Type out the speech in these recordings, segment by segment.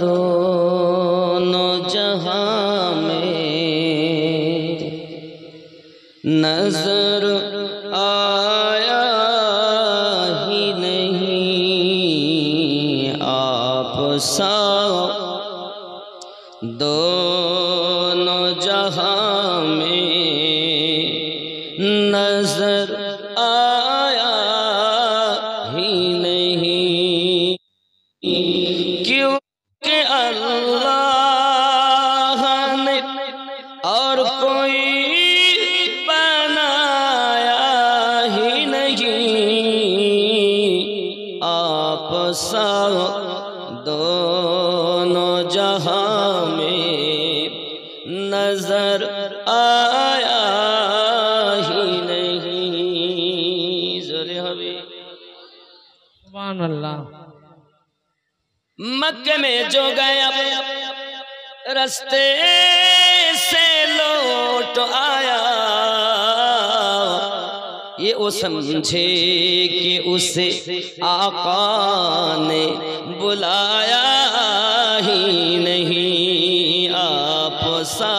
दोनों जहां में नजर आया ही नहीं आप सा दोनों जहां में नजर आया ही नहीं क्योंकि अल्लाह ने और कोई बनाया ही नहीं आप सा दोनों जहां में नजर आया ही नहीं। ज़ोरे हबी सुभान अल्लाह। मक्के में जो गया रास्ते से लौट आया ये वो समझे कि उसे आका ने बुलाया ही नहीं आप सा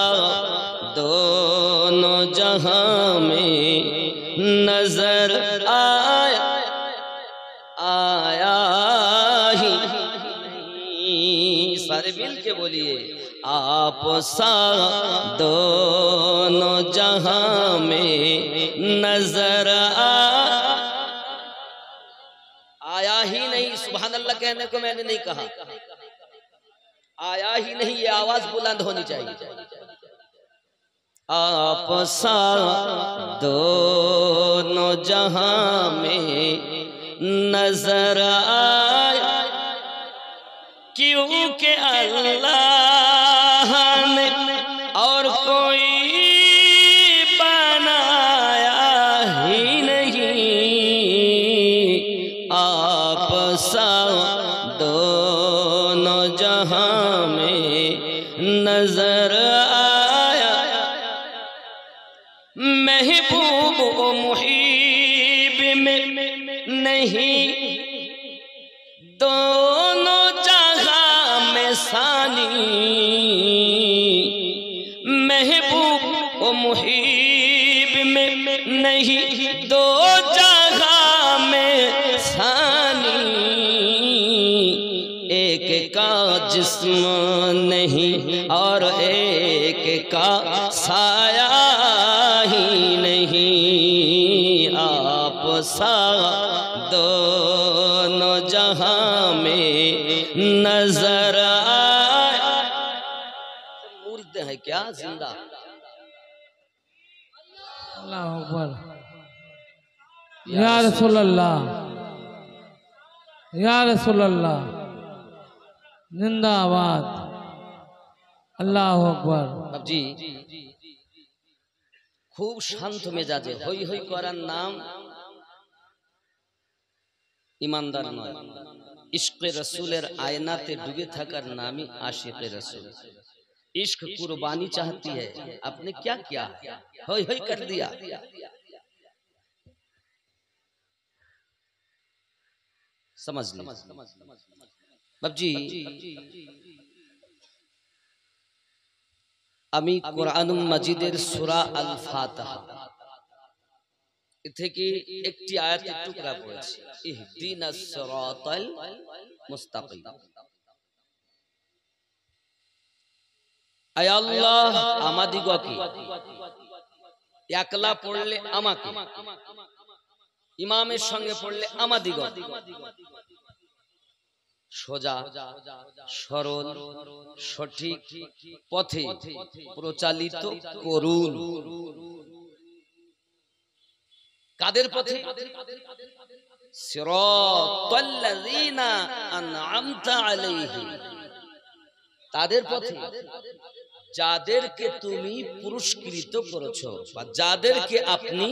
दोनों जहां में नजर आया ही नहीं। सारे मिल के बोलिए आप सा दोनों जहां में नजर आया ही नहीं। सुभान अल्लाह कहने को मैंने नहीं कहा, आया ही नहीं, ये आवाज बुलंद होनी चाहिए। आप सा दोनों जहां में नजर आया क्योंकि अल्लाह ने और कोई बनाया ही नहीं आप सा दोनों जहां में नजर आया। महबूब व मुहीब में नहीं दोनों जहां में सानी महबूब व मुहीब में नहीं दो जहां में सानी एक का जिस्म नहीं और एक का साया ही नहीं आप सा दोनों जहां में नजर आया। मुर्द है क्या जिंदा? अल्लाह अकबर। या रसूल अल्लाह, या रसूल अल्लाह, जिंदाबाद। अल्लाह अकबर। अब जी खूब शांत मेजाजे হই হই করার নাম ईमानदार नয়। इश्क़े रसूलेर आयनाते डूबे থাকার नाम ही आशिक़े रसूल। इश्क कुर्बानी चाहती है, आपने क्या किया? होई होई कर दिया। समझ लीजिए बाबजी, আমি কোরআনুল মাজিদের সূরা আল ফাতিহা থেকে একটি আয়াতের টুকরা পড়েছি, ইহদিনাস সিরাতাল মুস্তাকিম। আয় আল্লাহ আমাদিগকে, একলা পড়লে আমাকে, ইমামের সঙ্গে পড়লে আমাদিগকে সোজা সরল সঠিক পথে প্রচালিত করুন। কাদের পথে? সিরাতাল্লাযীনা আন'আমতা আলাইহিম, তাদের পথে যাদেরকে তুমি পুরস্কৃত করেছো বা যাদেরকে আপনি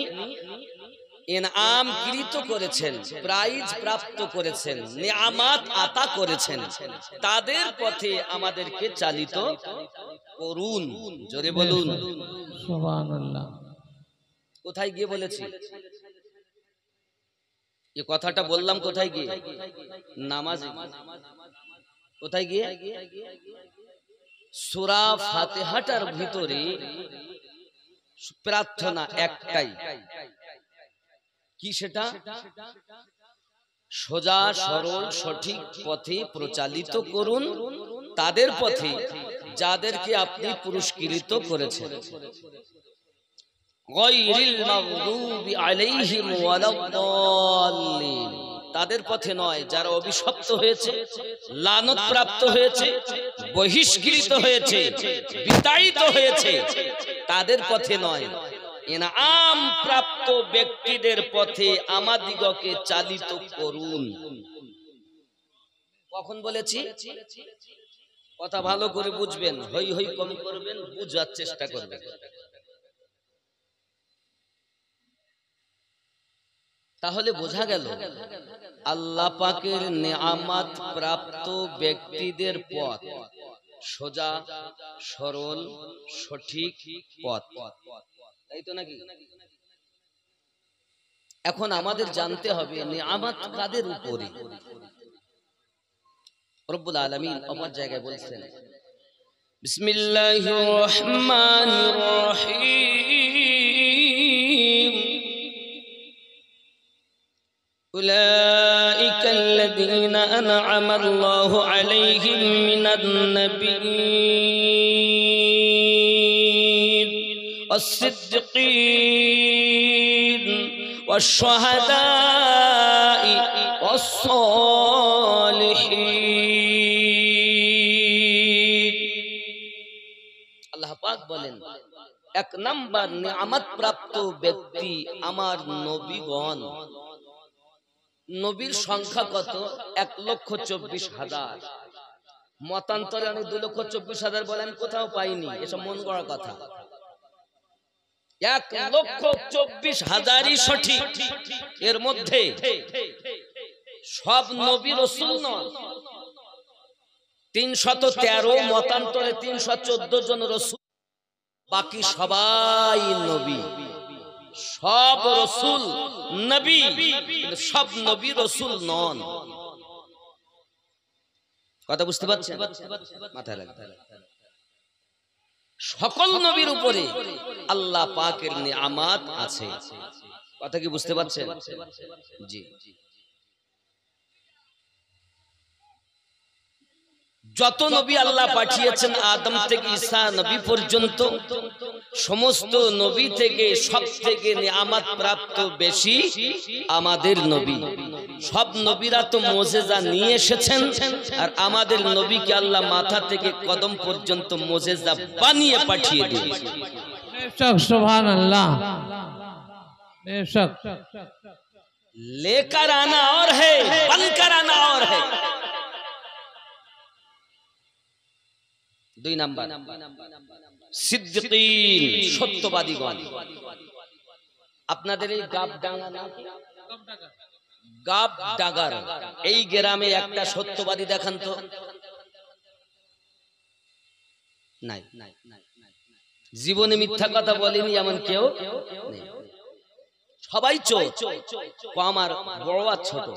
ইনআম কৃত করেছেন, প্রাইজ প্রাপ্ত করেছেন, নিয়ামত আতা করেছেন, তাদের পথে আমাদেরকে চালিত করুন। জোরে বলুন সুবহানাল্লাহ। কোথায় গিয়ে বলেছি এই কথাটা? বললাম কোথায় গিয়ে? নামাজে। কোথায় গিয়ে? সূরা ফাতিহাটার ভিতরে প্রার্থনা একটাই, কি সেটা? সোজা সরল সঠিক পথে প্রচালিত করুন তাদের পথে যাদেরকে আপনি পুরস্কৃত করেছেন। গায়রিল মাগদুবি আলাইহিম ওয়ালাদ-দাল্লিন, তাদের পথে নয় যারা অভিশপ্ত হয়েছে, লানত প্রাপ্ত হয়েছে, বহিষ্কৃত হয়েছে, বিতাড়িত হয়েছে, তাদের পথে নয়, ইনাম প্রাপ্ত ব্যক্তিদের পথে আমাদিগকে চালিত করুন। কখন বলেছি? কথা ভালো করে বুঝবেন, হই হই কম করবেন, বুঝার চেষ্টা করবেন। তাহলে বোঝা গেল আল্লাহ পাকের নেয়ামত প্রাপ্ত ব্যক্তিদের পথ সোজা সরল সঠিক পথ, তাই তো নাকি? এখন আমাদের জানতে হবে নেয়ামত কাদের উপরে। রব্বুল আলামিন অপর জায়গায় বলছেন, বিসমিল্লাহির রহমানির রহিম, উলাইকা আল্লাযীনা আন'আমা আল্লাহু আলাইহিম মিনান নাবিয়্যিন ওয়াস-সিদ্দীকিন ওয়াশ-শুহাদা'i ওয়াস-সালিহিন। আল্লাহ পাক বলেন, এক নাম্বার নিয়ামত প্রাপ্ত ব্যক্তি আমার নবীগণ। নবীর সংখ্যা কত? 1,24,000। মতান্তরে অনেক 2,24,000 বলেন, কোথাও পাইনি, এসব মন গড়া কথা। 1,24,000ই সঠিক। এর মধ্যে সব নবী রাসূল নন, 313, মতান্তরে 314 জন রাসূল, বাকি সবাই নবী। সব রাসূল নবী, কিন্তু সব নবী রাসূল নন। কথা বুঝতে পারছেন? মাথায় রাখবেন, সকল নবীর উপরে আল্লাহ পাকের নিয়ামত আছে। কথা কি বুঝতে পারছেন? জি। যত নবী আল্লাহ পাঠিয়েছেন আদম থেকে ঈসা নবী পর্যন্ত, সমস্ত নবী থেকে সবথেকে নিয়ামত প্রাপ্ত বেশি আমাদের নবী। সব নবীরা তো মুজিজা নিয়ে এসেছেন, আর আমাদের নবীকে আল্লাহ মাথা থেকে কদম পর্যন্ত মুজিজা বানিয়ে পাঠিয়ে দিয়েছেন। बेशक, सुभान अल्लाह, बेशक। लेकर आना और है, बनकर आना और है। 2 নাম্বার সিদ্দিকীন, সত্যবাদীগণ। আপনাদের এই গাবডাঙ্গা না, গাবডাঙ্গার এই গ্রামে একটা সত্যবাদী দেখান তো। নাই, জীবনে মিথ্যা কথা বলেনি এমন কেউ নেই। সবাই চোর, কম আর বড় আর ছোট।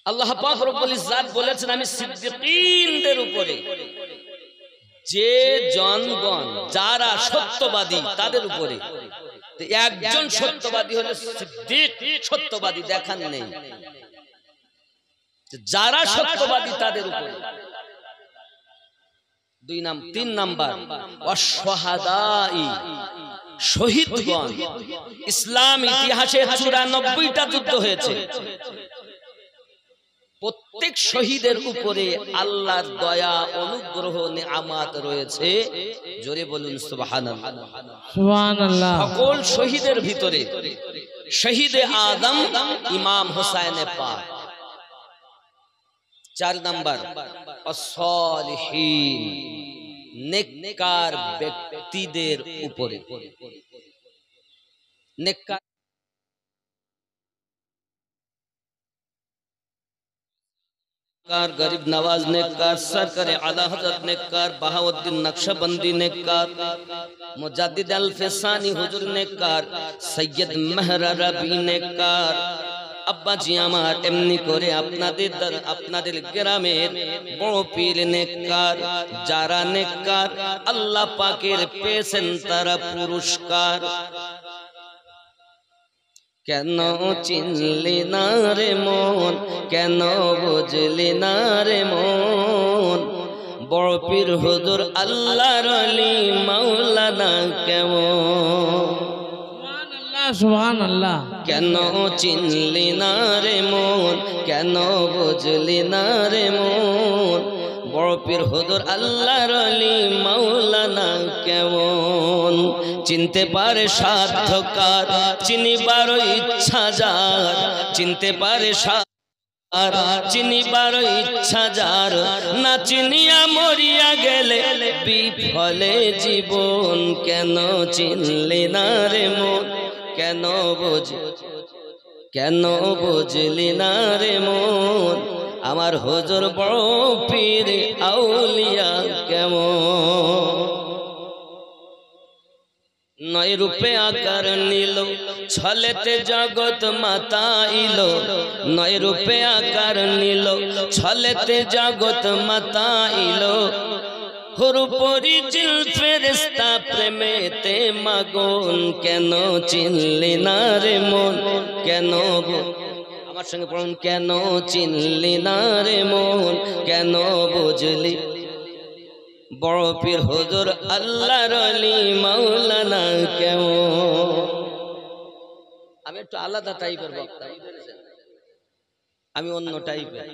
আল্লাহ পাক রব্বুল ইজ্জত বলেছেন, আমি সিদ্দিকীনদের উপরে, যে জনগণ যারা সত্যবাদী তাদের উপরে। একজন সত্যবাদী হলো সিদ্দিক, সত্যবাদী দেখান নেই। যারা সত্যবাদী তাদের উপরে। 3 নাম্বার ওয়াশ-শুহাদা'i, শহীদগণ। ইসলাম ইতিহাসে 94টা যুদ্ধ হয়েছে, প্রত্যেক শহীদের উপরে আল্লাহর দয়া অনুগ্রহ নিয়ামত রয়েছে। জোরে বলুন সুবহানাল্লাহ, সুবহানাল্লাহ। সকল শহীদের ভিতরে শহীদে আদম ইমাম হুসাইন পাক। 4 নাম্বার আস-সালিহিন, নেককার ব্যক্তিদের উপরে। নেককার गरीब नवाज नेककार, सरकार आला हजरत नेककार, बहाउद्दीन नक्शबंदी नेककार, मुजाद्दिद अल-फसानी हुजूर नेककार, सैयद महर रबी नेककार, আব্বাজি আমার এমনি করে আপনাদের গ্রামের বড় পীর নেককার, যারা নেককার আল্লাহ পাকের পেয়েছেন তারা পুরস্কার। কেন চিনলি না রে মন, কেন বুঝলি না রে মন, বড় পীর হুজুর আল্লাহর ওলি মাওলানা কেমন। সুবহানাল্লাহ। কেন চিনলি না রে মন, কেন বুঝলি না রে মন, বড় পীর হুজুর আল্লাহর ওলি মাওলানা কেমন। চিনতে পারে সাধ্যকার, চিনিবার ইচ্ছা যার, চিনতে পারে আর চিনিবার ইচ্ছা যার, না চিনিয়া মরিয়া গেলে বিফলে জীবন। কেন চিনলি না রে মন, কেন বুঝলি না রে মন, আমার হুজুর বড় পীর আউলিয়া কেমন। নয় রূপে আকার নিল, ছলেতে জগৎ মাতাইল, নয় রূপে আকার নিল, ছলেতে জগৎ মাতাইল, হুরুপরি জিল ফেরেশতা প্রেমেতে মাগুন। কেন চিনলি না রে মন, কেন আমার সঙ্গে পড়ুন, কেন চিনলি না রে মন, কেন বুঝলি বড় পীর হুজুর আল্লাহর ওলি মাওলানা কেমন। আমি একটু আলাদা টাইপের বক্তা, আমি অন্য টাইপের,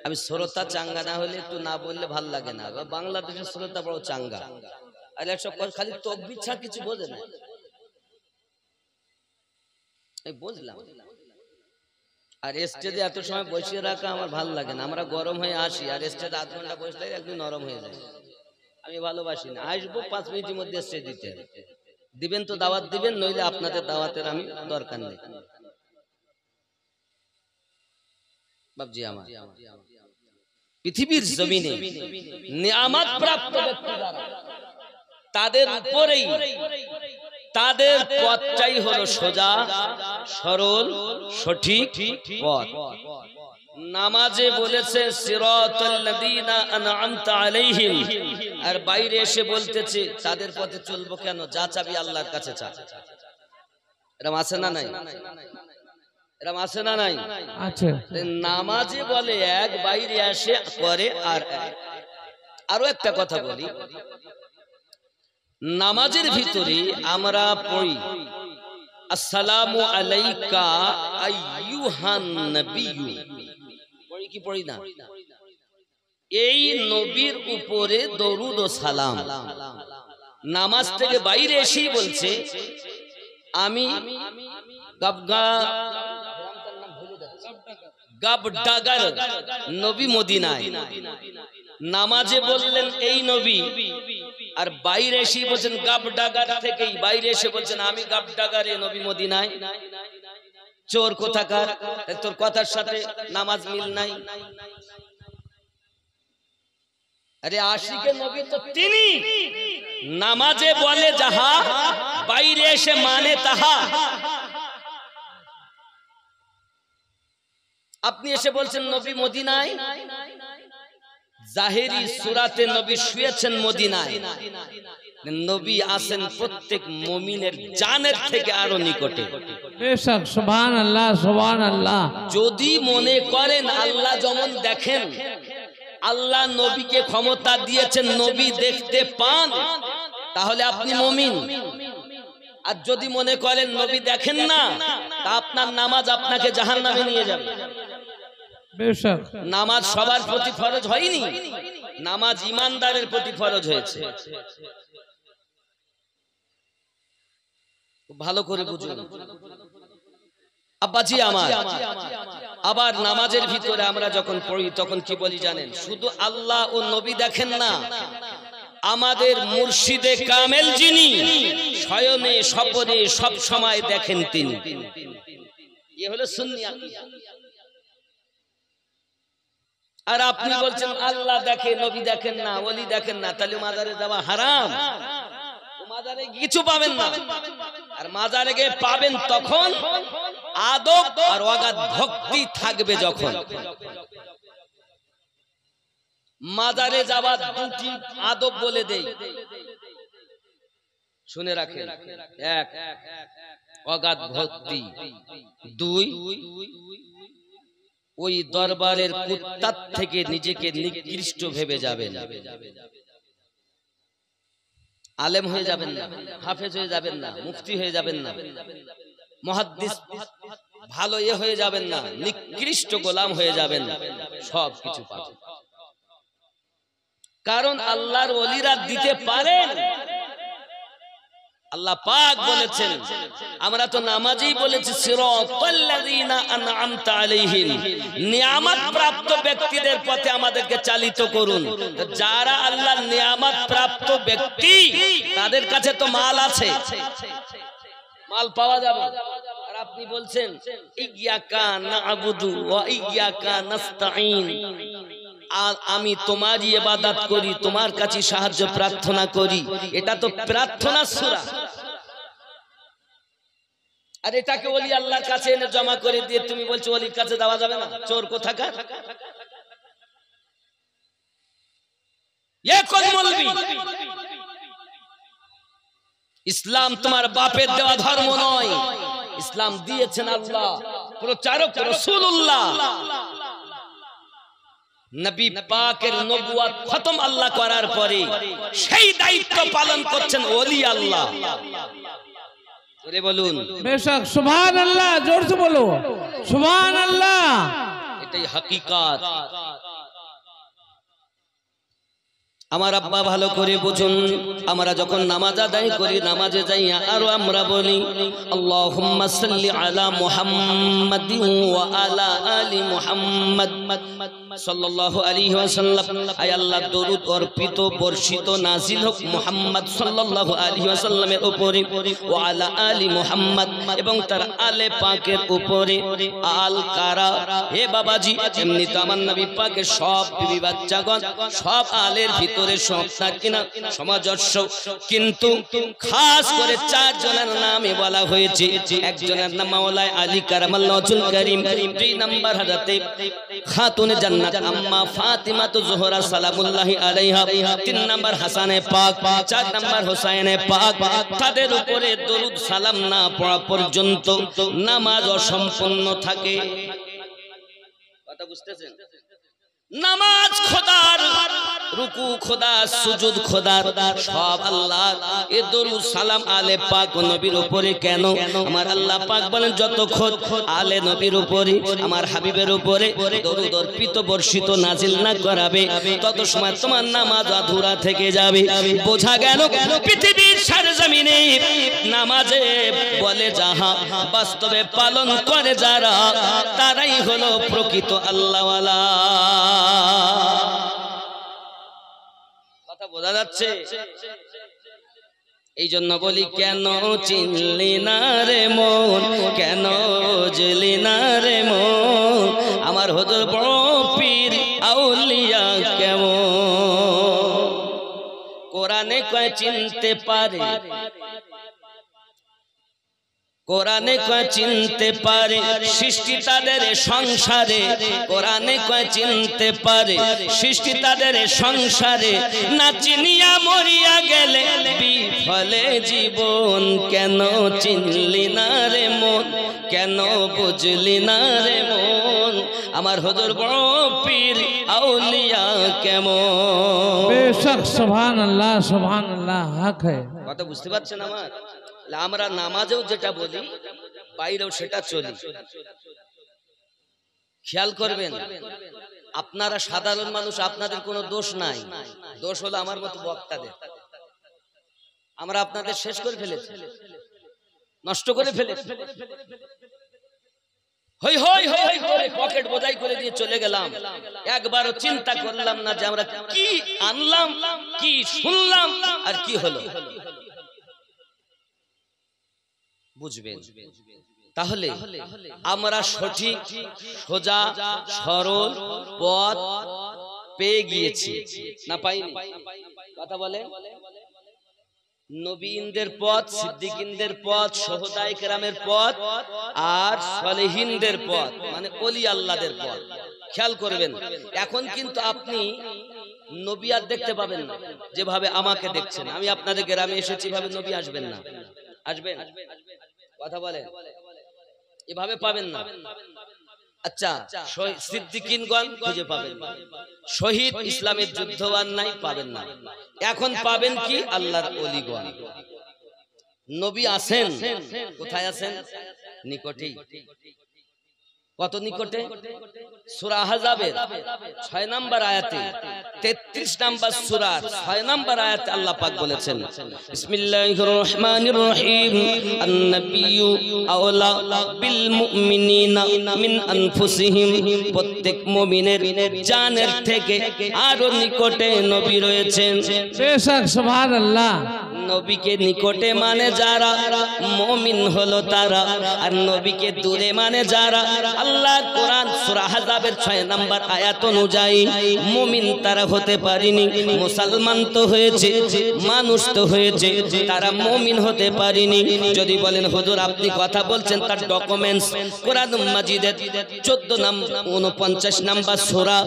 আমি শ্রোতা চাঙ্গা না হলে একটু না বললে ভাল লাগে না। বাংলাদেশের শ্রোতা বড় চাঙ্গা, আর একসব খালি তকবির ছাড়া কিছু বোঝে না। বুঝলাম, আর স্টেজে এত সময় বসিয়ে রাখা আমার ভাল লাগে না। আমরা গরম হয়ে আসি, আর স্টেজে আধ ঘন্টা বসলে একদিন নরম হয়ে যায়। আমি ভালোবাসি না। আসবো 5 মিনিটের মধ্যে স্টেজ দিতে দিবেন তো দাওয়াত দিবেন, নইলে আপনাদের দাওয়াতের আমি দরকার নেই। বাবজি আমার পৃথিবীর জমিনে নিয়ামত প্রাপ্ত ব্যক্তি যারা, তাদের উপরেই তাদের পথটাই হলো সোজা সরল সঠিক পথ। নামাজে বলেছে সিরাতাল্লাযীনা আন'আমতা আলাইহিম, আর বাইরে এসে বলতেছে তাদের পথে চলবো কেন, যা চাবি আল্লাহর কাছে চা। এরকম আছে না নাই? এরকম আছে না নাই? আছে। নামাজে বলে এক, বাইরে আসে করে আর এক। আরো একটা কথা বলি, নামাজের ভিতরে আমরা পড়ি আসসালামু আলাইকা আইয়ুহান নবিয়্যু, পড়ি কি পড়ি না? এই নবীর উপরে দরুদ ও সালাম। নামাজ থেকে বাইরে এসেই বলছে আমি গাবডাগার নবী মদিনায়। নামাজে বললেন এই নবী, আর বাইরে এসে বলছেন গাবডাগার থেকেই বাইরে এসে বলছেন আমি গাবডাগারে নবী মদিনায়। চোর কোথাকার, তোর কথার সাথে নামাজ মিল নাই। আরে আশিকে নবী তো তিনি, নামাজে বলে যাহা, বাইরে এসে মানে তাহা। আপনি এসে বলছেন নবী মদিনায়, জাহেরি সূরাতে নবী শুয়েছেন মদিনায়। নবী আছেন প্রত্যেক মুমিনের জানের থেকে আরো নিকটে। বেশক, সুবহানাল্লাহ সুবহানাল্লাহ। যদি মনে করেন আল্লাহ যেমন দেখেন, আল্লাহ নবীকে ক্ষমতা দিয়েছেন নবী দেখতে পান, তাহলে আপনি মুমিন। আর যদি মনে করেন নবী দেখেন না, তা আপনার নামাজ আপনাকে জাহান্নামে নিয়ে যাবে। বেশক, নামাজ সবার প্রতি ফরজ হয়নি, নামাজ ইমানদারের প্রতি ফরজ হয়েছে। ভালো করে বুঝুন আব্বাজি আমার। আবার নামাজের ভিতরে আমরা যখন পড়ি তখন কি বলি জানেন? শুধু আল্লাহ ও নবী দেখেন না, আমাদের মুর্শিদে কামেল যিনি শয়নে স্বপনে সব সময় দেখেন তিনি। এ হলো সুন্নি আকীদা। আর আপনি বলছেন আল্লাহ দেখে নবী দেখেন না, ওলি দেখেন না, তাহলে মাজারে যাওয়া হারাম। মাজারে কিছু পাবেন না। আর মাজারে গিয়ে পাবেন তখন আদব আর অগাধ ভক্তি থাকবে। যখন মাজারে যাবার দুটি আদব বলে দেই, শুনে রাখেন। এক, অগাধ ভক্তি। দুই, ওই দরবারের কুত্তার থেকে নিজেকে নিকৃষ্ট ভেবে যাবেন। আলেম হয়ে যাবেন না, হাফেজ হয়ে যাবেন না, মুফতি হয়ে যাবেন না, মুহাদ্দিস ভালো হয়ে যাবেন না, নিকৃষ্ট গোলাম হয়ে যাবেন। সব কিছু পাবেন, কারণ আল্লাহর ওলিরা দিতে পারেন। আল্লাহ পাক বলেছেন, আমরা তো নামাজেই বলেছি, সিরাতাল্লাযীনা আন'আমতা আলাইহিম, নিয়ামত প্রাপ্ত ব্যক্তিদের পথে আমাদেরকে চালিত করুন। যারা আল্লাহর নিয়ামত প্রাপ্ত ব্যক্তি, তাদের কাছে তো মাল আছে, মাল পাওয়া যাবে। আর আপনি বলছেন ইয়্যাকা না'বুদু ওয়া ইয়্যাকা নাস্তাঈন, আমি তোমারই ইবাদত করি, তোমার কাছে সাহায্য প্রার্থনা করি। এটা তো প্রার্থনা সূরা। আর এটাকে ওলি আল্লাহর কাছে এনে জমা করে দিয়ে তুমি বলছো ওলির কাছে দেওয়া যাবে না? চোর কোথাকার! ইসলাম তোমার বাপের দেওয়া ধর্ম নয়, ইসলাম দিয়েছেন আল্লাহ, প্রচারক রাসূলুল্লাহ। নবী পাকের নবুয়ত খতম আল্লাহ করার পরে সেই দায়িত্ব পালন করছেন ওলি আল্লাহ। জোরে বলুন বেশক সুবহানাল্লাহ, জোরসে বলো সুবহানাল্লাহ। এটাই হাকিকাত। আমার আব্বা ভালো করে বুঝুন, আমরা যখন নামাজ আদায় করি, নামাজে যাইয়া আরো আমরা বলি আল্লাহুম্মা সাল্লি আলা মুহাম্মাদিন ওয়া আলা আলি মুহাম্মাদ সাল্লাল্লাহু আলাইহি ওয়াসাল্লাম। আয় আল্লাহ, দরুদ অর্পিত বর্ষিত নাজিল হোক মুহাম্মদ সাল্লাল্লাহু আলাইহি ওয়াসাল্লামের উপরে, ওয়া আলা আলি মুহাম্মাদ, এবং তার আলে পাকের উপরে। আল কারা, হে বাবাজি, এমনি তো আমার নবী পাকের সব বিবি বাচ্চাগণ সব আলের ভিতরে সব থাকে না, সমাজস্য, কিন্তু খাস করে চারজনের নামে বলা হয়েছে। একজনের নাম মাওলানা আলী কারামাল্লাহুল কারীম, দুই নাম্বার হযরতে খাতুনে জান্নাত আম্মা ফাতিমা যোহরা সালামুল্লাহি আলাইহা, তিন নাম্বার হাসানে পাক, চার নাম্বার হোসাইনে পাক। তাদের উপরে দরুদ সালাম না পড়া পর্যন্ত নামাজ অসম্পূর্ণ থাকে। কথা বুঝতেছেন? নামাজ খোদার, রুকু খোদার, সুজুদ খোদার, সব আল্লাহর। এ দরুদ সালাম আলে পাক নবীর উপরে কেন? আমার আল্লাহ পাক বলেন, যতক্ষণ আলে নবীর উপরে, আমার হাবিবের উপরে দরুদ অর্পিত বর্ষিত নাজিল না করাবে, তত সময় তোমার নামাজ আধুরা থেকে যাবে। বোঝা গেল, পৃথিবীর সরজমিনে নামাজে বলে যাহা, বাস্তবে পালন করে যারা, তারাই হলো প্রকৃত আল্লাহওয়ালা। কথা বোঝা যাচ্ছে? এই জন্য বলি, কেন চিনলি না রে মন, কেন বুঝলি না রে মন, আমার হুজুর বড় পীর আউলিয়া কেমন। কোরআনে কয় চিনতে পারে, কোরআনে কয় চিনতে পারে সৃষ্টি তাদের সংসারে, কোরআনে কয় চিনতে পারে সৃষ্টি তাদের সংসারে, না চিনিয়া মরিয়া গেলে বিফলে জীবন। কেন চিনলি না রে মন, কেন বুঝলি না রে মন, আমার হুজুর বড় পীর আউলিয়া কেমন। বেশক সুবহানাল্লাহ, সুবহানাল্লাহ, হক है। কথা বুঝতে পারছেন আমার? আমরা নামাজেও যেটা বলি, বাইরেও সেটা চলি। খেয়াল করবেন, আপনারা সাধারণ মানুষ, আপনাদের কোনো দোষ নাই, দোষ হলো আমার মতো বক্তাদের। আমরা আপনাদের শেষ করে ফেলেছি, নষ্ট করে ফেলেছি। হই হই হই করে পকেট বোঝাই করে দিয়ে চলে গেলাম, একবারও চিন্তা করলাম না যে আমরা কি আনলাম, কি শুনলাম, আর কি হলো। বুঝবেন? তাহলে আমরা সঠিক সোজা সরল পথ পেয়ে গিয়েছি না পাইনি? কথা বলে নবীনদের পথ, সিদ্দিকিনদের পথ, শহদায়ে কেরামের পথ আর সালেহিনদের পথ, মানে ওলি আল্লাহদের পথ। খেয়াল করবেন, এখন কিন্তু আপনি নবী আর দেখতে পাবেন না যেভাবে আমাকে দেখছেন। আমি আপনাদের গ্রামে এসেছি, ভাবে নবী আসবেন না? আসবেন? কথা বলেন, এভাবে পাবেন না। আচ্ছা, সিদ্দিকিনগণ খুঁজে পাবেন, শহীদ ইসলামের যুদ্ধবান নাই, পাবেন না। এখন পাবেন কি? আল্লাহর ওলিগণ। নবী আছেন, কোথায় আছেন? নিকটেই। কত নিকটে? সূরা আহজাবের 6 নম্বর আয়াতে, 33 নম্বর সূরার 6 নম্বর আয়াতে আল্লাহ পাক বলেছেন, বিসমিল্লাহির রহমানির রহিম, আন-নাবিয়্যু আওলা বিল মুমিনিনা মিন আনফুসিহিম। প্রত্যেক মুমিনের জানের থেকে আরো নিকটে নবী রয়েছেন। বেশক, সুবহানাল্লাহ। নবীকে নিকটে মানে যারা, মুমিন হলো তারা। আর নবীকে দূরে মানে যারা। আল্লাহর কোরআন সূরা আহজাবের 6 নম্বর আয়াত অনুযায়ী মুমিন তারা হতে পারেনি, মুসলমান তো হয়েছে, মানুষ তো হয়েছে, তারা মুমিন হতে পারেনি। যদি বলেন হুজুর আপনি কথা বলছেন, তার ডকুমেন্টস কোরআন মাজিদের 49 নম্বর সূরা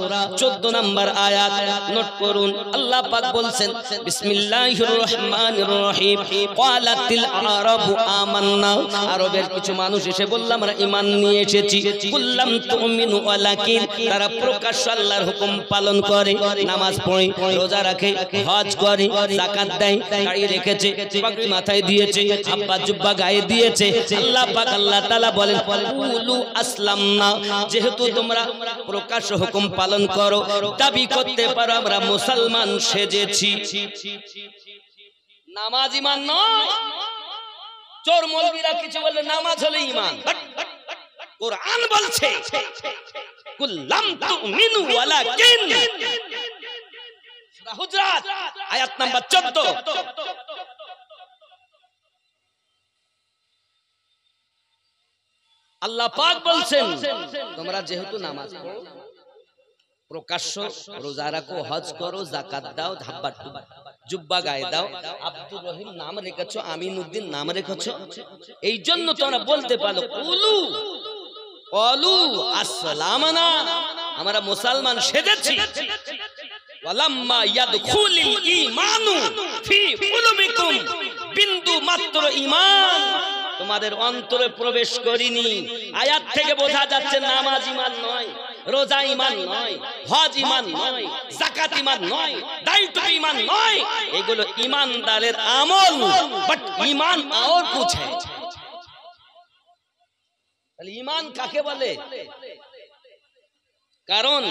14 নম্বর আয়াত নোট করুন। আল্লাহ পাক বলছেন, বিসমিল্লাহির রহমানির রহিম, ক্বালাতিল আরাবু আমান্না। আরবের কিছু মানুষ এসে বলল আমরা ঈমান নিয়ে এসেছি। কুল্লাম তুমিনু ওয়ালাকিন, তারা প্রকাশ্য আল্লাহর হুকুম পালন করে, নামাজ পড়ে, রোজা রাখে, হজ করে, যাকাত দেয়, দাড়ি রেখেছে, পাগড়ি মাথায় দিয়েছে, আব্বা জুব্বা গায়ে দিয়েছে। আল্লাহ পাক আল্লাহ তাআলা বলেন, কুলু আসলামনা, যেহেতু তোমরা প্রকাশ্য হুকুম পালন করো, দাবি করতে পারো আমরা মুসলমান সেজেছি। নামাজ ঈমান নয়। চোর মৌলবীরা কিছু বললে নামাজ হলো ঈমান। কোরআন বলছে, কুল্লাম তুমিনু ওয়ালাকিন, সূরা হুজরাত আয়াত নাম্বার 14। আল্লাহ পাক বলছেন, তোমরা যেহেতু নামাজ পড়ো, প্রকাশ্য রোজা রাখো, হজ করো, যাকাত দাও, ধাব্বা জুব্বা গায়ে দাও, আব্দুর রহিম নাম রেখেছো, আমিনুদ্দিন নাম রেখেছো, এই জন্য তোমরা বলতে পারো কুলু আসলামনা, আমরা মুসলমান সেজেছি। ওয়ালাম্মা ইয়াদখুলিল ঈমানু ফি কুলুবিকুম, বিন্দু মাত্র ঈমান তোমাদের অন্তরে প্রবেশ করিনি। আয়াত থেকে বোঝা যাচ্ছে নামাজ ঈমান নয়, রোজা ঈমান নয়, হজ ঈমান নয়, যাকাত ঈমান নয়, দাড়ি টুপি ঈমান নয়। এগুলো ঈমানদারের আমল, বাট ঈমান और कुछ है। তাহলে ঈমান কাকে বলে? কারণ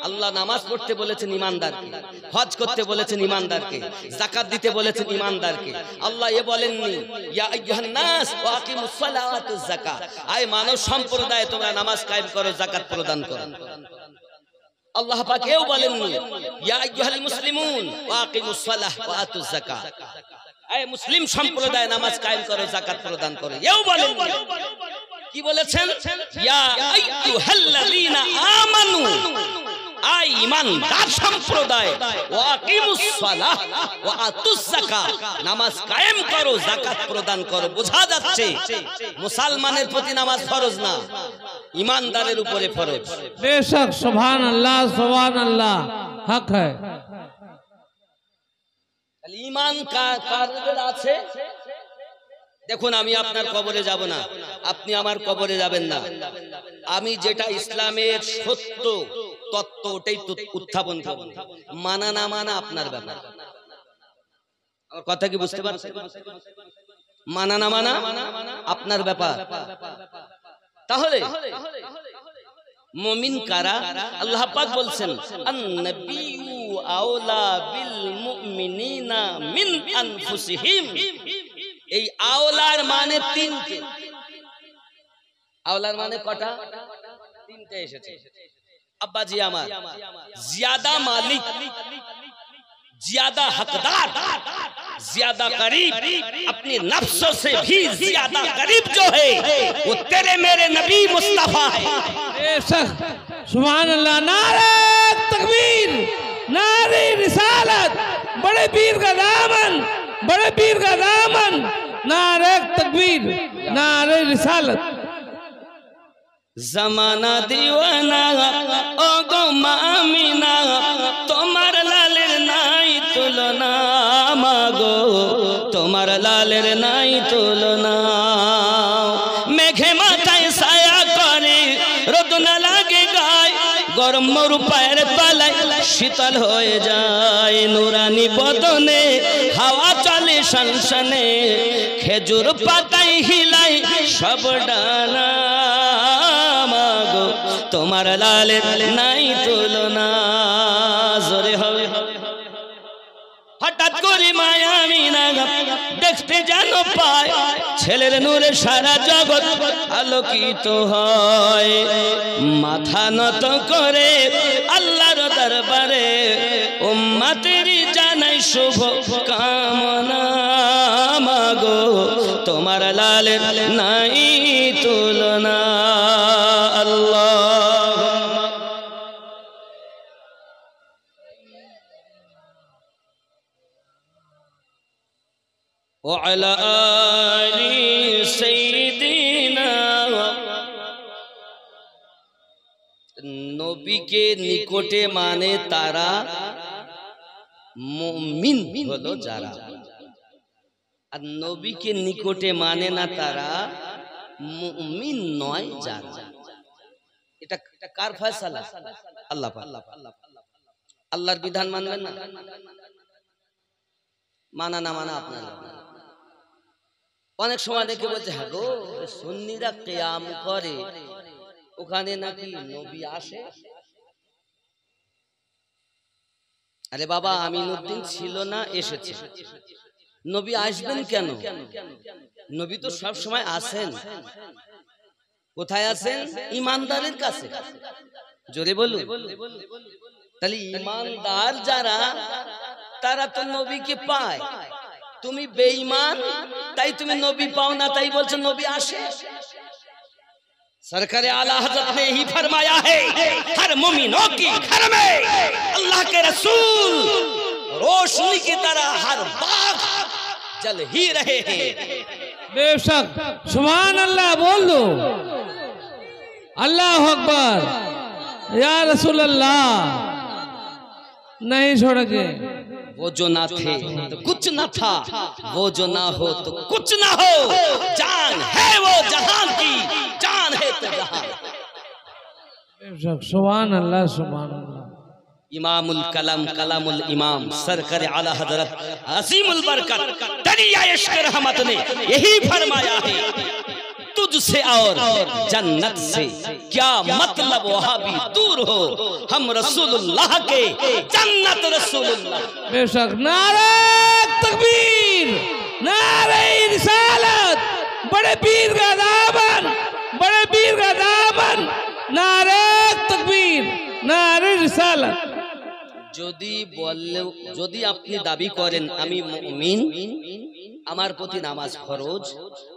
আল্লাহ নামাজ পড়তে বলেছেন ঈমানদারকে, হজ করতে বলেছেন ঈমানদারকে, যাকাত দিতে বলেছেন ঈমানদারকে। আল্লাহ এ বলেননি ইয়া আইয়ুহান নাস ওয়া আকিমুস সালাওয়াত ওয়াজ যাকাত, আয় মানব সম্প্রদায় তোমরা নামাজ কায়েম করো, যাকাত প্রদান করো। আল্লাহ পাক এও বলেননি ইয়া আইয়ুহাল মুসলিমুন ওয়া আকিমুস সালাহ ওয়া আতুজ যাকাত, আয় মুসলিম সম্প্রদায় নামাজ কায়েম করো, যাকাত প্রদান করো, এও বলেননি। কি বলেছেন? ইয়া আইয়ুহাল্লাযীনা আমানু, আই ঈমানদার সম্প্রদায়, ওয়া আকিমুস সালাহ ওয়া আতুজ যাকাত, নামাজ কায়েম করো, যাকাত প্রদান করো। বোঝা যাচ্ছে মুসলমানের প্রতি নামাজ ফরজ না, ঈমানদারের উপরে ফরজ। बेशक, सुभान अल्लाह, हक है। তাহলে ঈমান কাদের আছে? দেখুন, আমি আপনার কবরে যাব না, আপনি আমার কবরে যাবেন না। আমি যেটা ইসলামের সত্য তত্ত্ব ওটাই উত্থাপন করব, মানা না মানা আপনার ব্যাপার। আমার কথা কি বুঝতে পারছেন? মানা না মানা আপনার ব্যাপার। তাহলে মুমিন কারা? আল্লাহ পাক বলছেন, আন-নাবিয়্যু আওলা বিল মুমিনিনা মিন আনফুসিহিম। এই আওলার মানে তিনটে। আওলার মানে কটা? তিনটে এসেছে। আব্বাজি আমার, জিয়াদা মালিক, জিয়াদা हकदार, ज्यादा करीब, अपने नफ्सों से भी ज्यादा करीब जो है वो तेरे मेरे नबी मुस्तफा है। बेशक, सुभान अल्लाह। नारे तकबीर, नारे रिसालत, बड़े पीर का दामन, बड़े पीर का दामन, नारे तकबीर, नारे रिसालत। जमाना दीवाना ओ गो मामिना, তোমার লালের নাই তুলনা মাগো, তোমার লালের নাই তুলনা। মেঘে মাথায় ছায়া করে, রোদ না লাগে গায়, গরম মরু পায়ের তলায় শীতল হয়ে যায়। নুরানি বদনে হাওয়া চলে শানশানে, খেজুর পাতায় হিলায় সব ডানা মাগো, তোমার লালের নাই তুলনা। জোরে হবে। হঠাৎ করে মায়া আমিনা দেখতে যেন পায়, ছেলের নূরে সারা জগৎ আলোকিত হয়। মাথা নত করে আল্লাহর দরবারে উম্মতেরই জানাই শুভ কামনা মাগো, তোমার লালের নাই তুলনা। আল্লাহ وعلى آل سيدنا। নবীকে নিকটে মানে তারা মুমিন হলো যারা, আর নবীকে নিকটে মানে না তারা মুমিন নয় যারা। এটা কার ফয়সালা? আল্লাহ পাক। আল্লাহর বিধান মানবেন না, মানা না মানা আপনার। অনেক সময় দেখে বলছে হ্যাঁ গো সুন্নিরা কিয়াম করে, ওখানে নাকি নবী আসে। আরে বাবা আমিনুদ্দিন ছিল না, এসেছে। নবী আসবেন কেন? নবী তো সব সময় আসেন। কোথায় আছেন? ইমানদারের কাছে। জোরে বলুন। তাহলে ইমানদার যারা, তারা তো নবীকে পায়। তুমি বেঈমান, তাই তুমি নবী পাও না, তাই বলছো নবী আসে। सरकार आला हजरत ने ही फरमाया है, हर मोमिनों की घर में अल्लाह के रसूल रोशनी की तरह हर बाग जल ही रहे हैं। बेशक सुभान अल्लाह बोल दो, अल्लाह अकबर, या रसूल अल्लाह। नहीं छोड़ेंगे। वो जो ना थे तो कुछ ना था, वो जो ना हो तो कुछ ना हो। जान है वो जहान की, जान है तो जहान। सुभान अल्लाह, सुभान अल्लाह। इमामुल कलम कलामुल इमाम सरकार आला हजरत असीमुल बरकत दरिया इश्क रहमत ने यही फरमाया है, तुझसे और जन्नत से क्या मतलब वहाँ भी दूर हो, हम रसूलुल्लाह के जन्नत रसूलुल्लाह। बेशक नारे तकबीर, नारे रिसालत, बड़े पीर का दामन, बड़े पीर का दामन, नारे तकबीर, नारे रिसालत। যদি আপনি দাবি করেন আমি মুমিন, আমার প্রতি নামাজ ফরজ,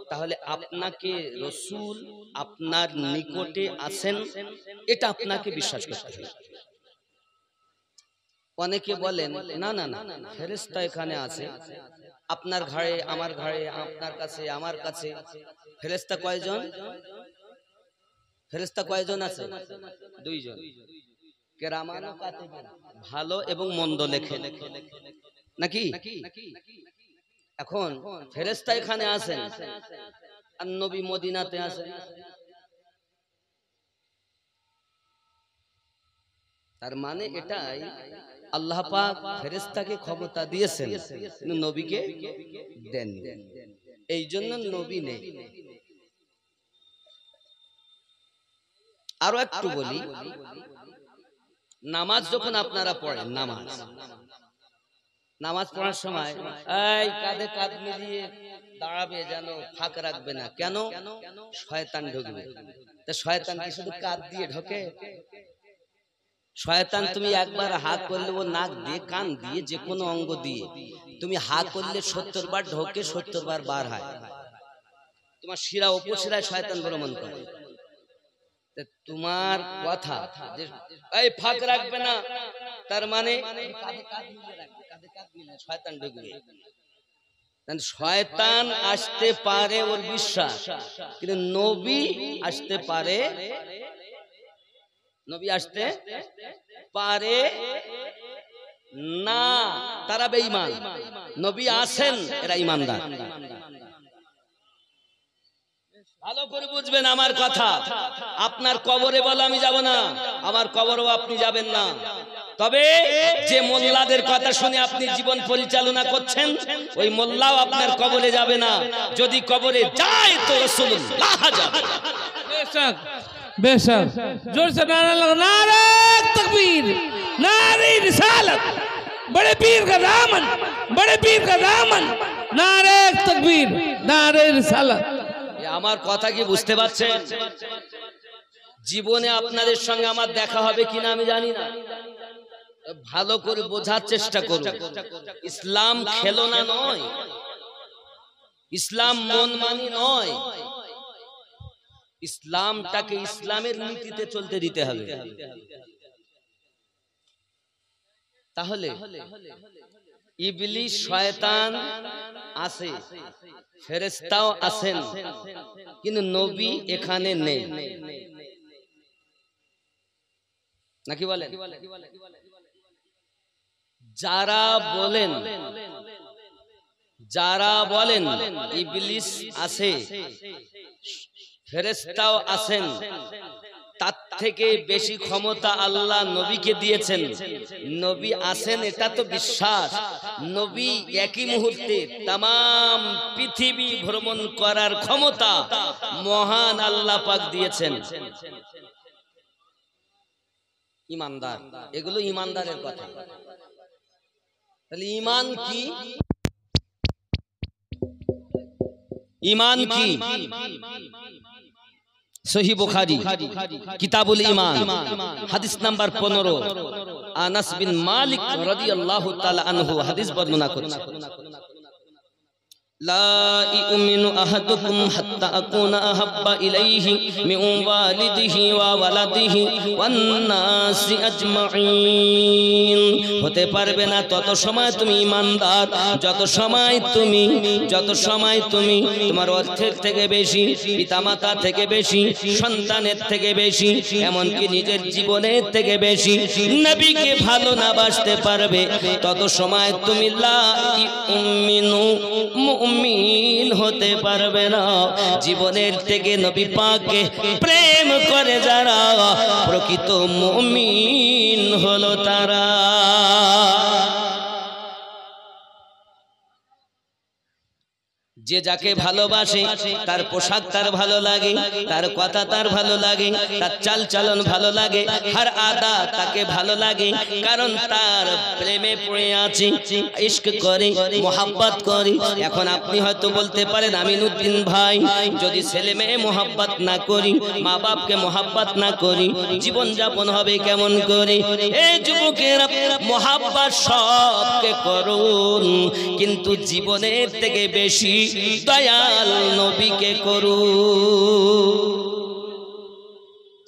তাহলে আপনাকে রাসূল আপনার নিকটে আছেন, এটা আপনাকে বিশ্বাস করতে হবে। অনেকে বলেন না না না, ফেরেশতা এখানে আছে, আপনার ঘরে আমার ঘরে, আপনার কাছে আমার কাছে। ফেরেশতা কয়জন? ফেরেশতা কয়জন আছে? দুইজন। কেরামান ও কাতিবিন, ভালো এবং মন্দ লেখে নাকি? এখন ফেরেশতা এখানে আছেন আর নবী মদিনাতে আছেন। তার মানে এটাই আল্লাহ পাক ফেরেশতাকে ক্ষমতা দিয়েছেন, কিন্তু নবীকে দেন। এই জন্য নবী নেই। আরো একটু বলি, নামাজ যখন আপনারা পড়েন, নামাজ পড়ার সময় এই কাঁধে কাঁধ মিলিয়ে দাঁড়াবে, যেন ফাঁক রাখবে না। কেন? শয়তান ঢুকবে। তা শয়তান কি শুধু কাঁধ দিয়ে ঢোকে? শয়তান তুমি একবার হা করলে ও নাক দিয়ে, কান দিয়ে, যে কোনো অঙ্গ দিয়ে তুমি হা করলে 70 বার ঢোকে, 70 বার বার হয়। তোমার শিরা উপশিরায় শয়তান ভ্রমণ করে। তোমার কথা যে এই ফাঁক রাখবে না, তার মানে শয়তান ঢুকবে। শয়তান আসতে পারে ওর বিশ্বাস, কিন্তু নবী আসতে পারে, নবী আসতে পারে না, তারা বেঈমান। নবী আসেন, এরা ঈমানদার। ভালো করে বুঝবেন আমার কথা। আপনার কবরে বলো আমি যাব না, আমার কবরও আপনি যাবেন না। তবে যে মোল্লাদের কথা শুনে আপনি জীবন পরিচালনা করছেন, ওই মোল্লাও আপনার কবরে যাবে না। যদি কবরে যায় তো রাসূলুল্লাহ যাবে। बेशक बेशक, जोर से नारा लगा, नारे तकबीर, नारे रिसालत, बड़े पीर का दामन, बड़े पीर का दामन, नारे तकबीर, नारे रिसालत। আমার কথা কি বুঝতে পারছেন? জীবনে আপনাদের সঙ্গে আমার দেখা হবে কিনা আমি জানি না, ভালো করে বোঝার চেষ্টা করুন। ইসলাম খেলনা নয়, ইসলাম মন মানি নয়, ইসলামটাকে ইসলামের নীতিতে চলতে দিতে হবে। তাহলে ইবলিস শয়তান আসে, ফেরেশতাও আসেন, কিন্তু নবী এখানে নেই, নাকি বলেন? যারা বলেন ইবলিস আসে, ফেরেশতাও আসেন, তার থেকে বেশি ক্ষমতা আল্লাহ নবীকে দিয়েছেন। নবী আসেন এটা তো বিশ্বাস, নবী একই মুহূর্তে তামাম পৃথিবী ভ্রমণ করার ক্ষমতা মহান আল্লাহ পাক দিয়েছেন। ঈমানদার, এগুলো ঈমানদারের কথা। তাহলে ঈমান কি? ঈমান কি? সহিহ বুখারী কিতাবুল ঈমান হাদিস নাম্বার 15, আনাস বিন মালিক রাদিয়াল্লাহু তাআলা আনহু হাদিস বর্ণনা করছেন, লা ইউমিনু আহাদুকুম হাত্তা আকুনা আহাব্বা ইলাইহি মিন ওয়ালিদিহি ওয়া ওয়ালাদিহি ওয়ান নাসি আজমাইন। হতে পারবে না তত সময় তুমি ঈমানদার যত সময় তুমি তোমার অর্থের থেকে বেশি, পিতামাতা থেকে বেশি, সন্তানের থেকে বেশি, এমনকি নিজের জীবনের থেকে বেশি নবীকে ভালো না বাসতে পারবে, তত সময় তুমি লা ইউমিনু মুমিন হতে পারবে না। জীবনের থেকে নবী পাককে প্রেম করে যারা, প্রকৃত মুমিন হলো তারা। যে যাকে ভালোবাসে তার পোশাক তার ভালো লাগে, তার কথা তার ভালো লাগে, তার চাল চলন ভালো লাগে, হর আদা তাকে ভালো লাগে, কারণ তার প্রেমে পড়ে আছে, ইশক করে, মোহাব্বত করে। এখন আপনি হয়তো বলতে পারেন আমিনুদ্দিন ভাই, যদি ছেলে মেয়ে মোহাব্বত না করি, মা বাপকে মোহাব্বত না করি, জীবন যাপন হবে কেমন করে? এই যুবকেরা মোহাব্বত সবকে করুন, কিন্তু জীবনের থেকে বেশি দয়াল নবীকে করুন।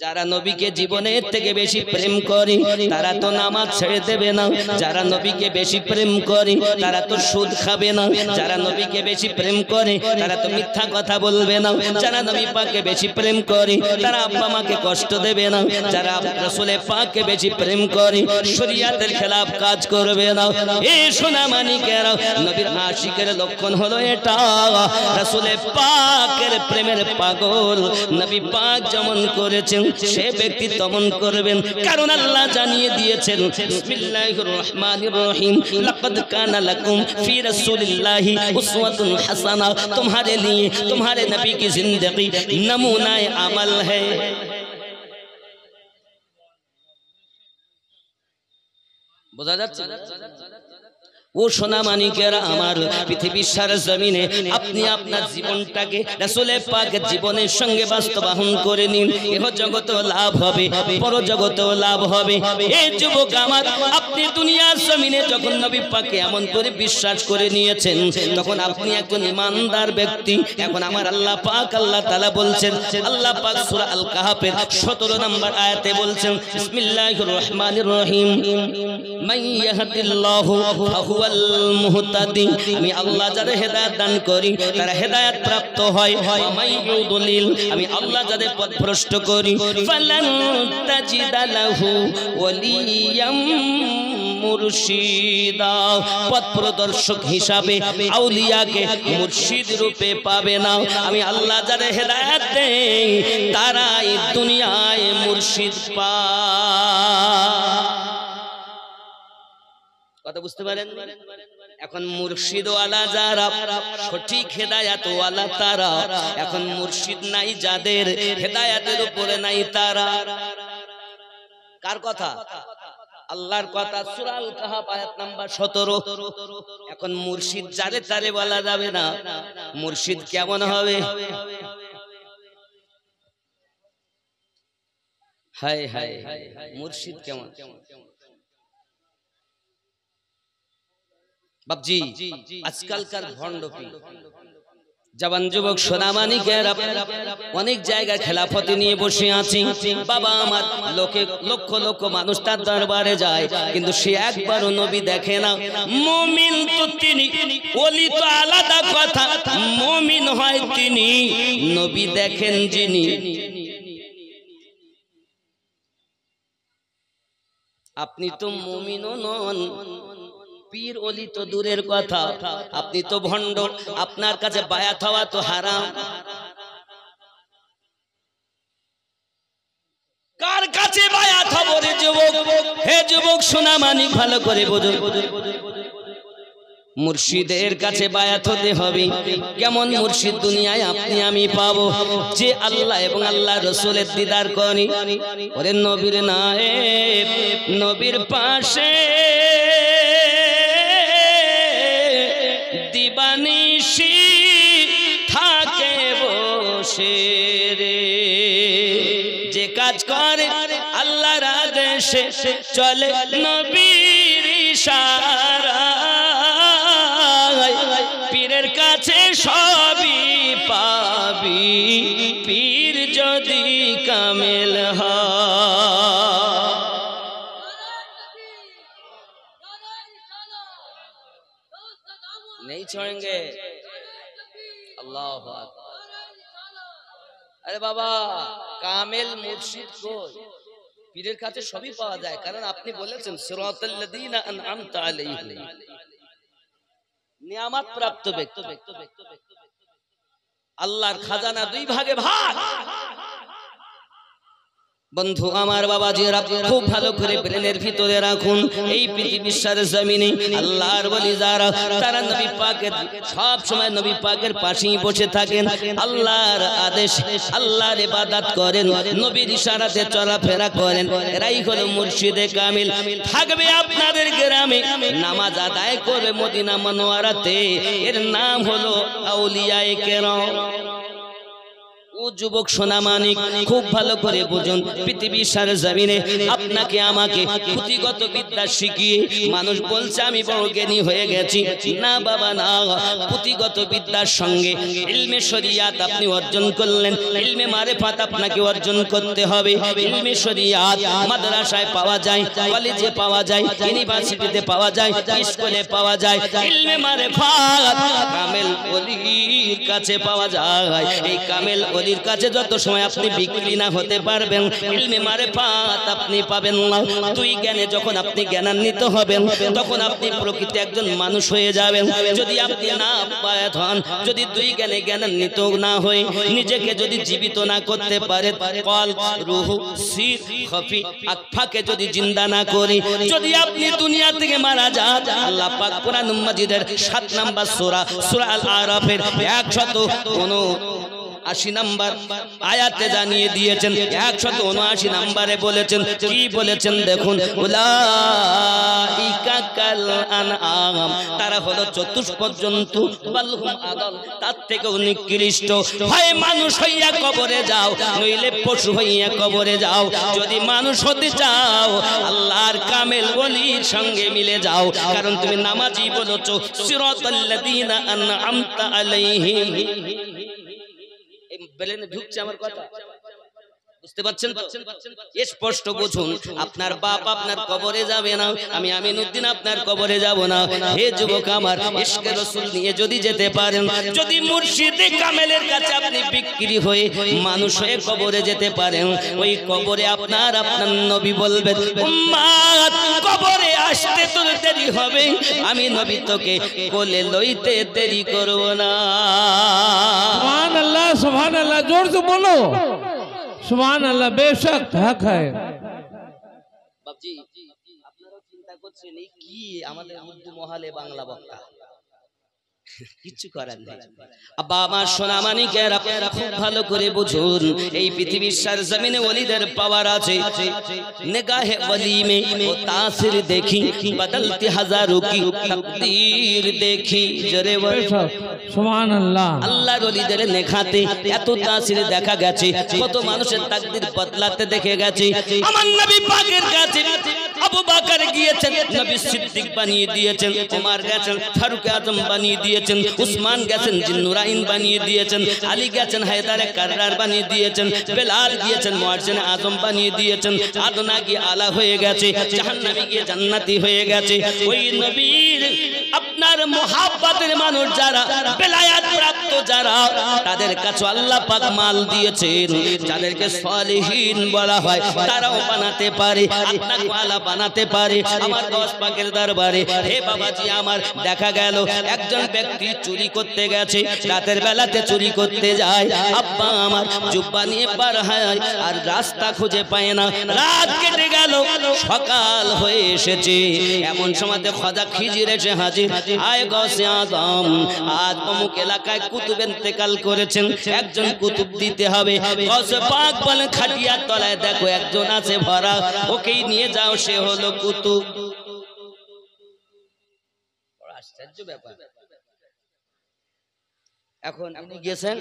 যারা নবীকে জীবনের থেকে বেশি প্রেম করে তারা তো নামাজ ছেড়ে দেবে না, যারা নবীকে বেশি প্রেম করে তারা তো সুদ খাবে না, যারা নবীকে বেশি প্রেম করে তারা তো মিথ্যা কথা বলবে না, যারা নবী পাককে বেশি প্রেম করে তারা আব্বা মাকে কষ্ট দেবে না, যারা রাসূলে পাককে বেশি প্রেম করে শরীয়তের খেলাফ কাজ করবে না। এই সোনা মানিকেরা, নবীর আশিকের লক্ষণ হলো এটা। রাসূলে পাকের প্রেমের পাগল নবী পাক যেমন করেছেন সে ব্যক্তি তেমন করবেন, কারণ আল্লাহ জানিয়ে দিয়েছেন বিসমিল্লাহির রহমানির রহিম, লাকাদ কানা লাকুম ফি রাসূলিল্লাহি উসওয়াতুন হাসানা, तुम्हारे लिए तुम्हारे नबी की जिंदगी नमूना अमल है। বোঝা যাচ্ছে? ও সোনা মানিকেরা আমার, পৃথিবীর সারা জমিনে আপনি আপনার জীবনটাকে রাসূলে পাকের জীবনের সঙ্গে বাস্তবায়ন করে নিন, এহ জগতেও লাভ হবে, পরজগতেও লাভ হবে। এই যুবক আমার, আপনি দুনিয়ার জমিনে যখন নবী পাককে এমন করে বিশ্বাস করে নিয়েছেন, তখন আপনি একজন ঈমানদার ব্যক্তি। এখন আমার আল্লাহ পাক, আল্লাহ তাআলা বলছেন, আল্লাহ পাক সূরা আল কাহফের 17 নম্বর আয়াতে বলছেন বিসমিল্লাহির রহমানির রহিম, মান ইয়াহদিল্লাহু ফাহুয়াল মুহতাদি, আমি আল্লাহ যাদের হেদায়েত দান করি তারা হেদায়েত প্রাপ্ত হয়। ওয়া মান ইউদলিল, আমি আল্লাহ যাদের পথভ্রষ্ট করি ফালান তাজিদা লাহু ওয়ালিয়াম মুরশিদা, পথ প্রদর্শক হিসাবে আউলিয়াকে মুর্শিদ রূপে পাবে না। আমি আল্লাহ যাদের হেদায়েত দেই তারাই দুনিয়ায় মুর্শিদ পায়। কথা বুঝতে পারেন? এখন মুর্শিদওয়ালা যারা, সঠিক হেদায়েতওয়ালা তারা, এখন মুর্শিদ নাই যাদের, হেদায়েতের উপরে নাই তারা। কার কথা? আল্লাহর কথা, সূরা আল কাহাফ আয়াত নাম্বার 17। এখন মুর্শিদ যারে তারে বলা যাবে না। মুর্শিদ কেমন হবে? হায় হায়, মুর্শিদ কেমন? বাপজি, আজকালকার ভণ্ড পীর, জওয়ান যুবক সোনামানিকেরা অনেক জায়গায় খেলাফতি নিয়ে বসে আছি। বাবা আমার লক্ষ লক্ষ মানুষ তার দরবারে যায়, কিন্তু সে একবারও নবী দেখে না। মুমিন তো তিনি, ওলি তো আলাদা কথা, মুমিন হয় তিনি, নবী দেখেন যিনি। আপনি তো মুমিনও নন, পীর ওলি তো দূরের কথা, আপনি তো ভণ্ড, আপনার কাছে বায়াত হওয়া তো হারাম। কার কাছে বায়াত হবো রে যুবক? হে যুবক সোনামানিক, ভালো করে বোঝো, মুর্শিদের কাছে বায়াত হতে হবে। কেমন মুর্শিদ দুনিয়ায় আপনি আমি পাবো? যে আল্লাহ এবং আল্লাহ রাসূলের দিদার করি। ওরে নবীর নায়েব, নবীর পাশে দিবানিশি থাকে বসে রে, যে কাজ করে আল্লাহর আদেশে চলে নবীর ইশারায়, পীরের কাছে সবই পাবি, পীর যদি কামেল হয়। नहीं छोड़ेंगे। अल्लाह আকবার। আরে বাবা, কামেল মুর্শিদ কই? পীরের কাছে সবই পাওয়া যায়, কারণ আপনি বলেছেন সিরাতাল লাযিনা আনআমতা আলাইহিম, নিয়ামত প্রাপ্ত ব্যক্তি। আল্লাহর খাজানা দুই ভাগে ভাগ। বন্ধু আমার, বাবাজিরা খুব ভালো করে ব্রেনের ভিতরে রাখুন। এই পৃথিবীর সারা জমিনে আল্লাহর ওলি যারা, তারা নবী পাকের সব সময় নবী পাকের পাশেই বসে থাকেন, আল্লাহর আদেশ, আল্লাহর ইবাদত করেন, নবীর ইশারাতে চলাফেরা করেন। এরাই হলো মুর্শিদে কামিল। থাকবে আপনাদের গ্রামে, নামাজ আদায় করবে মদিনা মনোয়ারাতে, এর নাম হলো আউলিয়ায়ে কেরাম। ও যুবক সোনামানিক, খুব ভালো করে বুঝুন, পৃথিবীর সারা জমিনে আপনাকে আমাকে পুঁথিগত বিদ্যা শিখিয়ে মানুষ বলছে আমি বড় জ্ঞানী হয়ে গেছি। না বাবা না, পুঁথিগত বিদ্যার সঙ্গে ইলমে শরিয়াত আপনি অর্জন করলেন, ইলমে মারিফাত আপনাকে অর্জন করতে হবে। ইলমে শরিয়াত মাদ্রাসায় পাওয়া যায়, কলেজে পাওয়া যায়, ইউনিভার্সিটিতে পাওয়া যায়, স্কুলে পাওয়া যায়। ইলমে মারিফাত কামেল ওলির কাছে পাওয়া যায়। এই কামেল ওলির কাছে যত সময় আপনি বিক্রি না হতে পারবেন, ইলমে মারিফাত আপনি পাবেন না। দুই জ্ঞানে যখন আপনি জ্ঞানান্বিত হবেন, তখন আপনি প্রকৃত একজন মানুষ হয়ে যাবেন। যদি আপনি না বায়াত হন, যদি দুই জ্ঞানে জ্ঞানান্বিত না হয়ে নিজেকে যদি জীবিত না করতে পারেন, কল রূহ সির খফি আকফাকে যদি জিন্দা না করে, যদি আপনি দুনিয়া থেকে মারা যান, আল্লাহ পাক কোরআন মাজিদের 7 নম্বর সূরা, সূরা আল আরাফের 179 নম্বর আয়াতে জানিয়ে দিয়েছেন, 179 নম্বরে বলেছেন, কি বলেছেন দেখুন, উলাইকা কাল আনআম, তারা হলো চতুষ্পদ জন্তু, বালহুম আদাল, তার থেকেও নিকৃষ্ট। হয় মানুষ হইয়া কবরে যাও, নইলে পশু হইয়া কবরে যাও। যদি মানুষ হতে চাও, আল্লাহর কামেল ওলির সঙ্গে মিলে যাও, কারণ তুমি নামাজি বলেছো সিরাতাল লাযিনা আনআমতা আলাইহিম। ব্রেনে ঢুকছে আমার কথা? বুঝতে পারছেন তো? স্পষ্ট বুঝুন, আপনার বাপ আপনার কবরে যাবে না, আমি আমিনউদ্দিন আপনার কবরে যাব না। হে যুবক আমার, ইশকে রাসূল নিয়ে যদি যেতে পারেন, যদি মুর্শিদে কামেলের কাছে আপনি বিক্রি হয়ে মানুষ হয়ে কবরে যেতে পারেন, ওই কবরে আপনার নবী বলবেন, উম্মত কবরে আসতে তোর দেরি হবে, আমি নবী তোকে কোলে লইতে দেরি করব না। सुभान अल्लाह, जोर से बोलो सुभान अल्लाह। बेशक हक है। বাবজি, আপনারাও চিন্তা করছেন এই কি আমাদের উর্দু মহালে বাংলা বক্তা, কিচ্ছু করার নেই। আব্বা আমার সোনা মানিকের, আপনারা খুব ভালো করে বুঝুন, এই পৃথিবীর সরজমিনে ওলিদের পাওয়ার আছে। নিগাহে ওলি মে ও তাসির দেখি, বদলতি হাজারো কি তাকদীর দেখি। জোরে বলে সুবহান আল্লাহ। আল্লাহর ওলিদের নেখাতে এত তাসির দেখা গেছে, কত মানুষের তাকদীর বদলাতে দেখে গেছে। আমার নবী পাকের কাছে আবু বকর গিয়েছেন, নবী সিদ্দিক বানিয়ে দিয়েছেন, ওমর গেছেন ফারুক আজম বানিয়ে দিয়েছেন, উসমান গেছেন জিন্নুরাইন বানিয়ে দিয়েছেন, আলী গেছেন হায়দারে কাররার বানিয়ে দিয়েছেন, বেলাল গিয়েছেন মুয়াজ্জিন আজম বানিয়ে দিয়েছেন, আদনা গিয়ে আলা হয়ে গেছে, জাহান্নামী গিয়ে জান্নাতি হয়ে গেছে। ওই নবীর আপনার মুহাব্বতের মানুষ যারা, বেলায়াত প্রাপ্ত যারা, তাদের কাছে আল্লাহ পাক মাল দিয়েছেন, যাদেরকে সালেহীন বলা হয়, তারাও বানাতে পারে, আপনাকে আলা বানাতে পারে আমার দশ পাকের দরবারে। হে বাবাজি আমার, দেখা গেল একজন ব্যক্তি চুরি করতে গেছে, রাতের বেলাতে চুরি করতে যায়, আব্বা আমার জুব্বা নিয়ে পার হয় আর রাস্তা খুঁজে পায় না, রাত কেটে গেল, সকাল হয়ে এসেছে, এমন সময়তে খাজা খিজির এসে হাজির। আয় গৌসে আজম, আজ অমুক এলাকায় কুতুব ইন্তেকাল করেছেন, একজন কুতুব দিতে হবে। গৌসে পাক বলেন, খাটিয়ার তলায় দেখো একজন আছে ভরা, ওকেই নিয়ে যাও, সে হলো কুতুব। আশ্চর্য ব্যাপার। এখন আপনি গেছেন,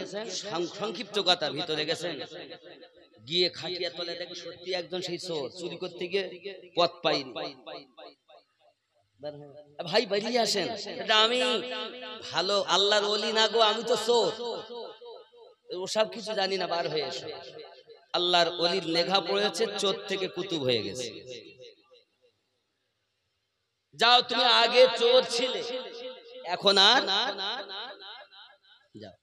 সংক্ষিপ্ত কথা, ভিতরে গেছেন, গিয়ে খাটিয়া তলে দেখে সত্যি একজন সেই চোর, চুরি করতে গিয়ে পথ পাইনি। ভাই বেরিয়ে আসেন, এটা আমি ভালো আল্লাহর ওলি না গো, আমি তো চোর, ওসব কিছু জানি না, বার হয়ে এসে আল্লাহর ওলির নেঘা পড়েছে, চোর থেকে কুতুব হয়ে গেছে। যাও, তুমি আগে চোর ছিলে, এখন আর যাও।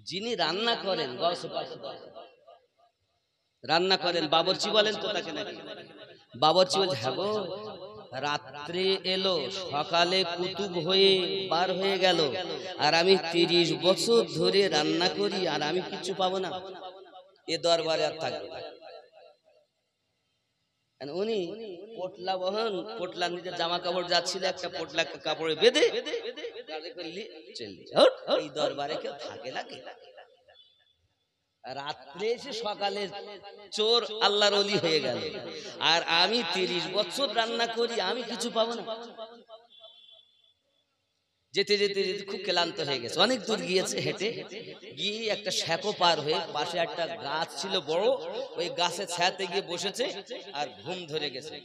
যিনি রান্না করেন, রান্না করেন, বাবরচি বলেন তো তাকে নাকি? বাবরচি বলছে, হ্যাঁ গো, রাত্রে এলো, সকালে কুতুব হয়ে বার হয়ে গেল, আর আমি 30 বছর ধরে রান্না করি, আর আমি কিছু পাবো না, এ দরবারে আর থাকবে না। উনি পোটলা বহন, পোটলা নিজের জামা কাপড় যাচ্ছিল, একটা পোটলা কাপড়ে বেঁধে এই দরবারে কেউ থাকে নাকি? রাত্রে এসে সকালে চোর আল্লাহর ওলি হয়ে গেল, আর আমি 30 বছর রান্না করি, আমি কিছু পাবো না। যেতে যেতে যেতে খুব ক্লান্ত হয়ে গেছে, অনেক দূর গিয়েছে, হেঁটে গিয়ে একটা শ্যাকো পার হয়ে পাশে একটা গাছ ছিল বড়, ওই গাছের ছায়াতে গিয়ে বসেছে, আর ঘুম ধরে গেছে।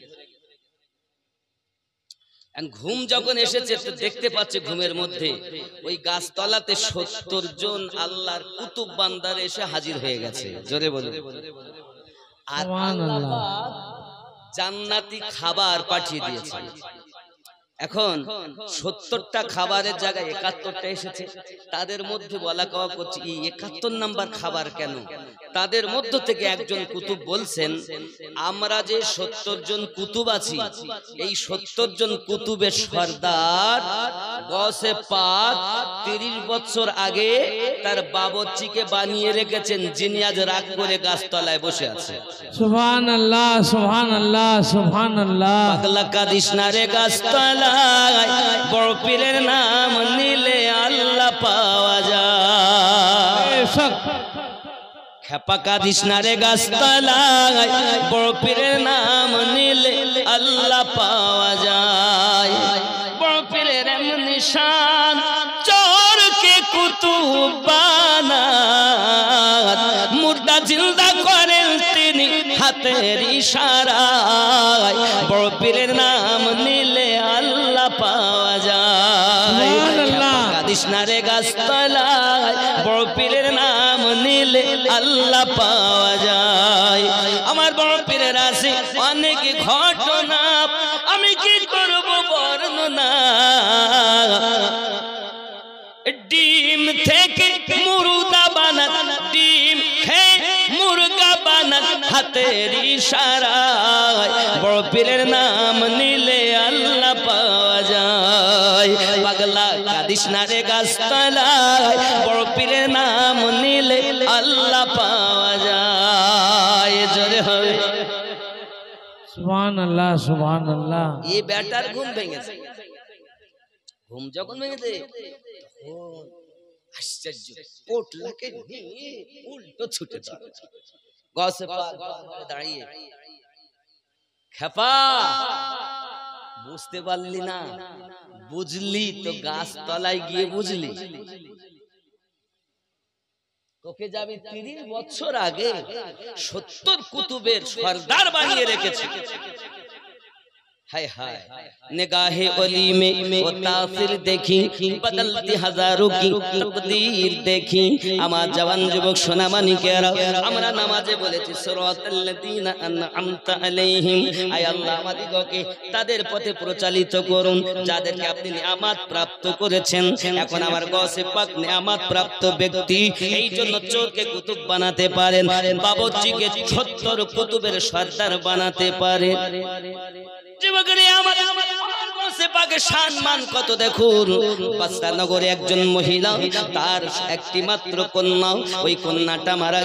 ঘুম যখন এসেছে তো দেখতে পাচ্ছে ঘুমের মধ্যে ওই গাছতলাতে 70 জন আল্লাহর কুতুব বান্দার এসে হাজির হয়ে গেছে। জোরে বলুন। আর আল্লাহ জান্নাতি খাবার পাঠিয়ে দিয়েছে। এখন 70টা খাবারের জায়গায় 71টা এসেছে। তাদের মধ্যে বলা কওয়া করছে, এই 71 নাম্বার খাবার কেন? তাদের মধ্য থেকে একজন কুতুব বলছেন, আমরা যে 70 জন কুতুব আছি, এই 70 জন কুতুবের সর্দার গৌসে পাক 30 বছর আগে তার বাবরচিকে বানিয়ে রেখেছেন, যিনি আজ রাগ করে গাছতলায় বসে আছে। সুবহানাল্লাহ, সুবহানাল্লাহ, সুবহানাল্লাহ। পাগলা কাদিস না রে গাছতলা, বড় পীরের নাম নিলে আল্লাহ পাওয়া যায়। খেপা কাদিস না রে গাছতলায়, বড় পীরের নাম নিলে আল্লাহ পাওয়া যায়। বড় পীরের এমন নিশান, চোরকে কুতুব বানায়, মুর্দা জিন্দা করেন তিনি হাতের ইশারায়। বড় পীরের নাম নিলে আল্লাহ পাওয়া যায়। কাদিস না রে গাছতলায়, বড় পীরের নাম নিলে নিলে আল্লাহ পাওয়া যায়। আমার বড় পীরের আছে অনেক ঘটনা, আমি কি করব বর্ণনা। ডিম থেকে মুর্গা বানান, ডিম খেয়ে মুর্গা বানান হাতের ইশারায়। বড় পীরের নাম নিলে আল্লাহ পাওয়া যায়। পাগলা কাদিস না রে গাছতলায়, বড় পীরের নাম নিলে আল্লাহ পাওয়া যায়। জোরে হবে সুবহানাল্লাহ সুবহানাল্লাহ। এই বেটার ঘুম ভেঙেছে, ঘুম যখন ভেঙেছে আশ্চর্য পোটলাকে নিয়ে উল্টো ছুটে গাছে দাঁড়িয়ে, খেপা বুঝতে পারলি না? বুঝলি তো গাছ তলায় গিয়ে বুঝলি। তোকে যাবি 30 বছর আগে 70 কুতুবের সর্দার বানিয়ে রেখেছে। हाय हाय निगाहे ओली में वो तासिर देखी, बदलती हजारों की तकदीर देखी। আমার জওয়ান যুবক সোনামানিকেরা, আমরা নামাজে বলেছি সিরাতাল্লাযীনা আনআমতা আলাইহিম, আয় আল্লাহ আমাদিগকে তাদের পথে প্রচালিত করুন যাদেরকে আপনি নিয়ামত প্রাপ্ত করেছেন। এখন আমার গৌসে পাক নিয়ামত প্রাপ্ত ব্যক্তি, এই জন্য চোরকে কুতুব বানাতে পারেন, বাবুর্চিকে 70 কুতুবের সর্দার বানাতে পারেন। সম্মান কত দেখুন। বাদশাহ নগরে একজন মহিলা, তার একটি মাত্র কন্যা, ওই কন্যাটা মারা